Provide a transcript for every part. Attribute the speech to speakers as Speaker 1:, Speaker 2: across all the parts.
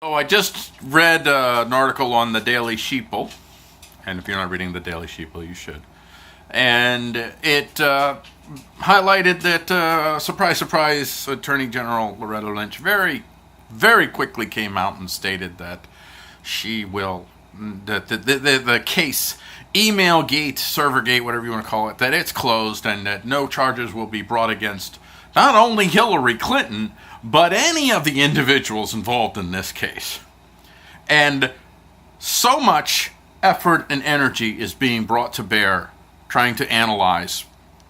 Speaker 1: Oh, I just read an article on the Daily Sheeple, and if you're not reading the Daily Sheeple, you should. And it highlighted that, surprise, surprise, Attorney General Loretta Lynch very, very quickly came out and stated that she will, that the case, email gate, server gate, whatever you want to call it, that it's closed and that no charges will be brought against not only Hillary Clinton, but any of the individuals involved in this case. And so much effort and energy is being brought to bear trying to analyze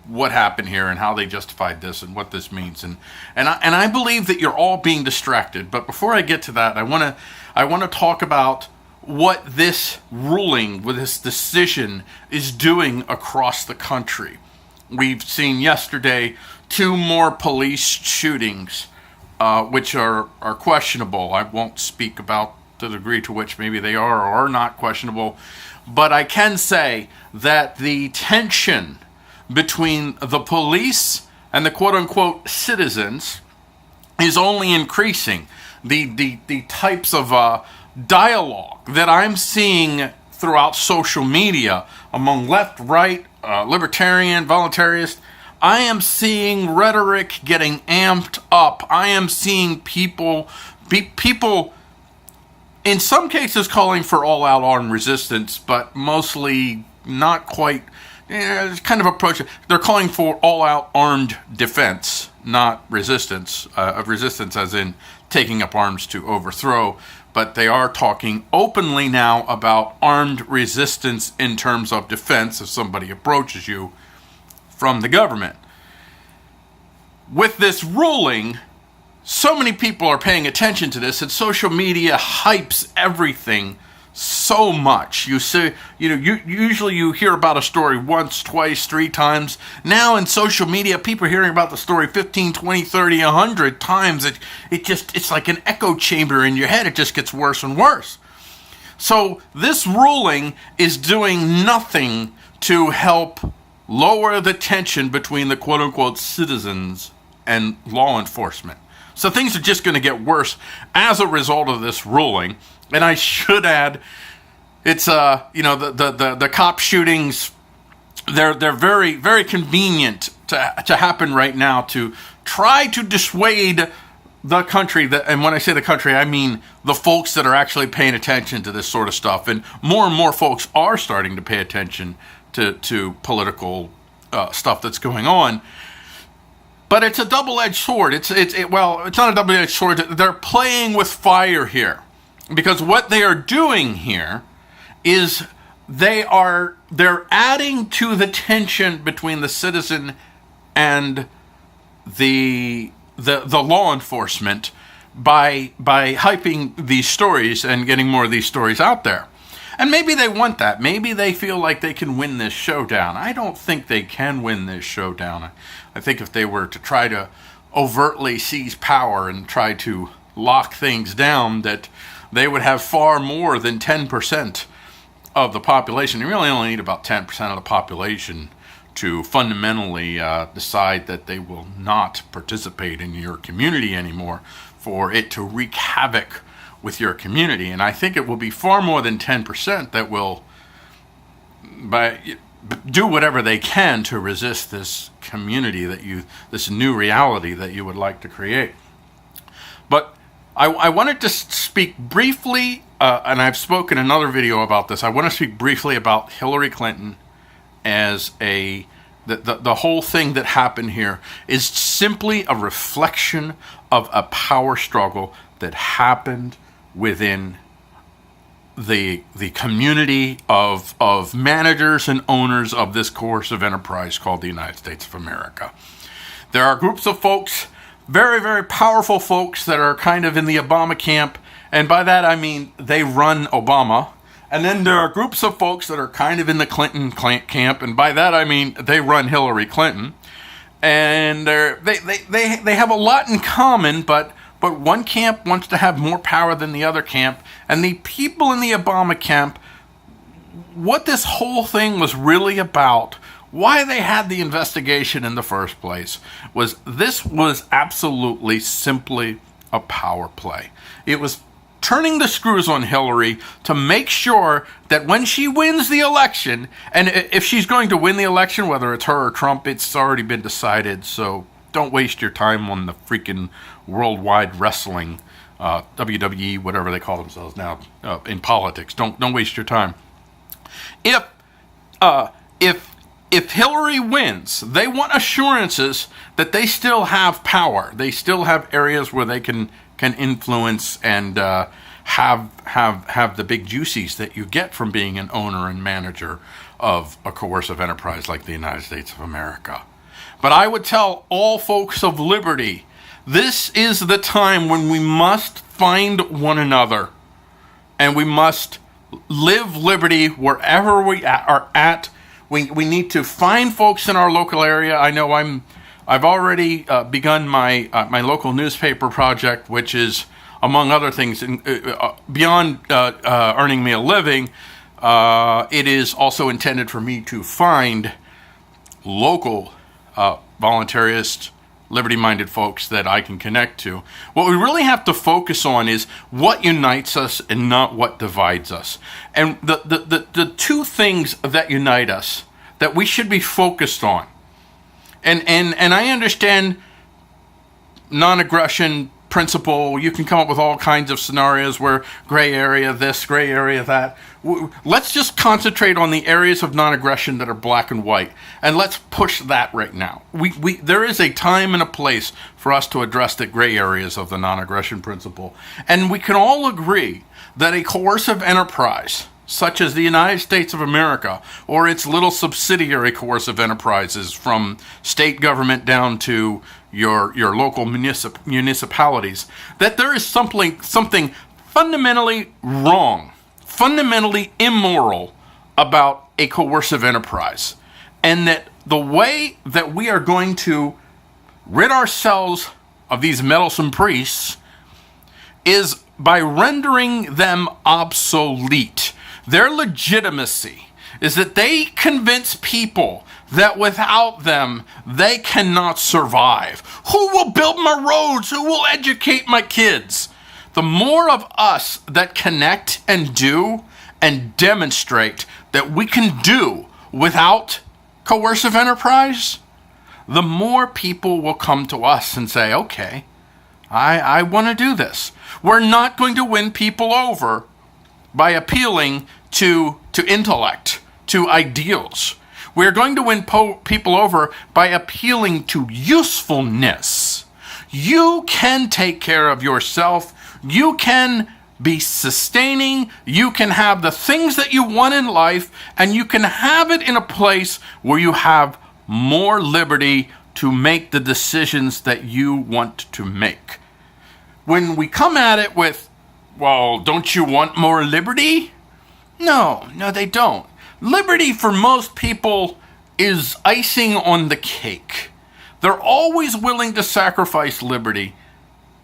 Speaker 1: what happened here and how they justified this and what this means. And I believe that you're all being distracted. But before I get to that, I want to talk about what this ruling, what this decision is doing across the country. We've seen yesterday 2 more police shootings, which are questionable. I won't speak about the degree to which maybe they are or are not questionable, but I can say that the tension between the police and the quote-unquote citizens is only increasing. The types of dialogue that I'm seeing throughout social media among left, right, libertarian, voluntarist, I am seeing rhetoric getting amped up. I am seeing people in some cases calling for all-out armed resistance, but mostly not quite. Kind of approach. They're calling for all-out armed defense, not resistance. Of resistance as in taking up arms to overthrow. But they are talking openly now about armed resistance in terms of defense if somebody approaches you from the government. With this ruling, so many people are paying attention to this, and social media hypes everything so much. You see, usually you hear about a story once, twice, 3 times. Now in social media, people are hearing about the story 15, 20, 30, 100 times. It's like an echo chamber in your head. It just gets worse and worse. So this ruling is doing nothing to help lower the tension between the quote-unquote citizens and law enforcement. So things are just going to get worse as a result of this ruling. And I should add, it's the cop shootings. They're very, very convenient to happen right now to try to dissuade the country. And when I say the country, I mean the folks that are actually paying attention to this sort of stuff. And more folks are starting to pay attention to political stuff that's going on. But it's a double-edged sword. It's not a double-edged sword. They're playing with fire here, because what they are doing here is they're adding to the tension between the citizen and the law enforcement by hyping these stories and getting more of these stories out there. And maybe they want that. Maybe they feel like they can win this showdown. I don't think they can win this showdown. I think if they were to try to overtly seize power and try to lock things down, that they would have far more than 10% of the population. You really only need about 10% of the population to fundamentally decide that they will not participate in your community anymore for it to wreak havoc with your community. And I think it will be far more than 10% that will do whatever they can to resist this community this new reality that you would like to create. But I wanted to speak briefly, and I've spoken in another video about this. I want to speak briefly about Hillary Clinton as the whole thing that happened here is simply a reflection of a power struggle that happened within the community of managers and owners of this coercive enterprise called the United States of America. There are groups of folks, very, very powerful folks, that are kind of in the Obama camp, and by that I mean they run Obama. And then there are groups of folks that are kind of in the Clinton camp, and by that I mean they run Hillary Clinton. And they have a lot in common, but one camp wants to have more power than the other camp. And the people in the Obama camp, what this whole thing was really about, why they had the investigation in the first place, was absolutely simply a power play. It was turning the screws on Hillary to make sure that when she wins the election, and if she's going to win the election, whether it's her or Trump, it's already been decided, so don't waste your time on the freaking worldwide wrestling, WWE, whatever they call themselves now, in politics. Don't waste your time. If Hillary wins, they want assurances that they still have power. They still have areas where they can influence and have the big juicies that you get from being an owner and manager of a coercive enterprise like the United States of America. But I would tell all folks of liberty, this is the time when we must find one another, and we must live liberty wherever we are at. We need to find folks in our local area. I know I've already begun my local newspaper project, which is, among other things, beyond earning me a living, it is also intended for me to find local voluntarist, liberty-minded folks that I can connect to. What we really have to focus on is what unites us and not what divides us. And the two things that unite us that we should be focused on. And I understand non-aggression principle. You can come up with all kinds of scenarios where gray area this, gray area that. Let's just concentrate on the areas of non-aggression that are black and white, and let's push that right now. There is a time and a place for us to address the gray areas of the non-aggression principle, and we can all agree that a coercive enterprise, such as the United States of America, or its little subsidiary coercive enterprises from state government down to your local municipalities, that there is something fundamentally wrong, fundamentally immoral about a coercive enterprise. And that the way that we are going to rid ourselves of these meddlesome priests is by rendering them obsolete. Their legitimacy is that they convince people that without them, they cannot survive. Who will build my roads? Who will educate my kids? The more of us that connect and do and demonstrate that we can do without coercive enterprise, the more people will come to us and say, okay, I want to do this. We're not going to win people over by appealing to intellect, to ideals. We're going to win people over by appealing to usefulness. You can take care of yourself. You can be sustaining. You can have the things that you want in life, and you can have it in a place where you have more liberty to make the decisions that you want to make. When we come at it with, well, don't you want more liberty? No, they don't. Liberty for most people is icing on the cake. They're always willing to sacrifice liberty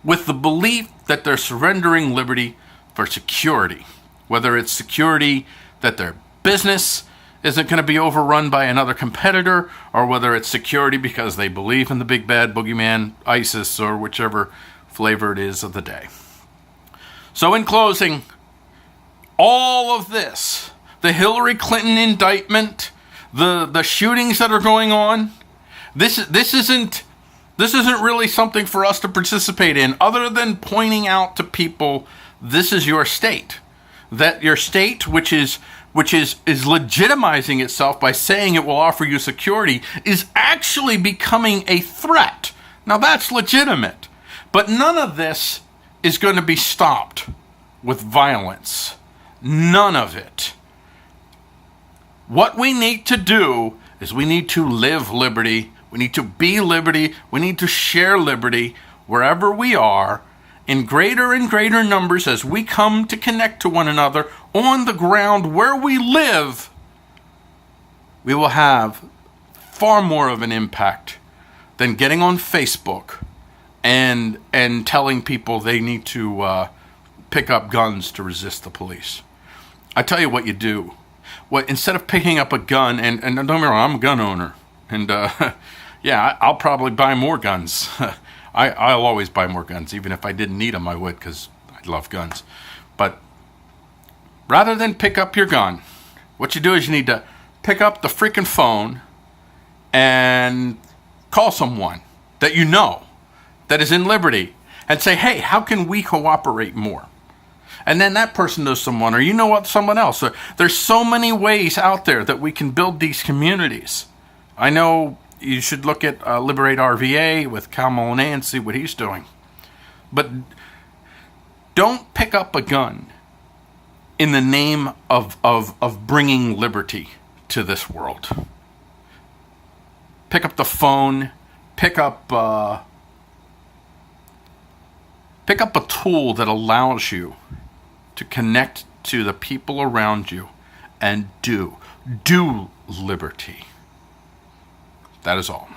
Speaker 1: with the belief that they're surrendering liberty for security. Whether it's security that their business isn't going to be overrun by another competitor, or whether it's security because they believe in the big bad boogeyman, ISIS, or whichever flavor it is of the day. So in closing, all of this, the Hillary Clinton indictment, the shootings that are going on, this isn't really something for us to participate in, other than pointing out to people, this is your state. That your state, which is legitimizing itself by saying it will offer you security, is actually becoming a threat. Now that's legitimate. But none of this is going to be stopped with violence. None of it. What we need to do is we need to live liberty. We need to be liberty. We need to share liberty wherever we are, in greater and greater numbers as we come to connect to one another on the ground where we live. We will have far more of an impact than getting on Facebook and telling people they need to pick up guns to resist the police. I tell you what you do. Instead of picking up a gun, and don't get me wrong, I'm a gun owner, and yeah, I'll probably buy more guns. I'll always buy more guns, even if I didn't need them, I would, because I love guns. But rather than pick up your gun, what you do is you need to pick up the freaking phone and call someone that you know that is in liberty and say, hey, how can we cooperate more? And then that person knows someone, or you know what, someone else. So there's so many ways out there that we can build these communities. I know you should look at Liberate RVA with Cal Monet and see what he's doing. But don't pick up a gun in the name of bringing liberty to this world. Pick up the phone, pick up a tool that allows you to connect to the people around you and do liberty. That is all.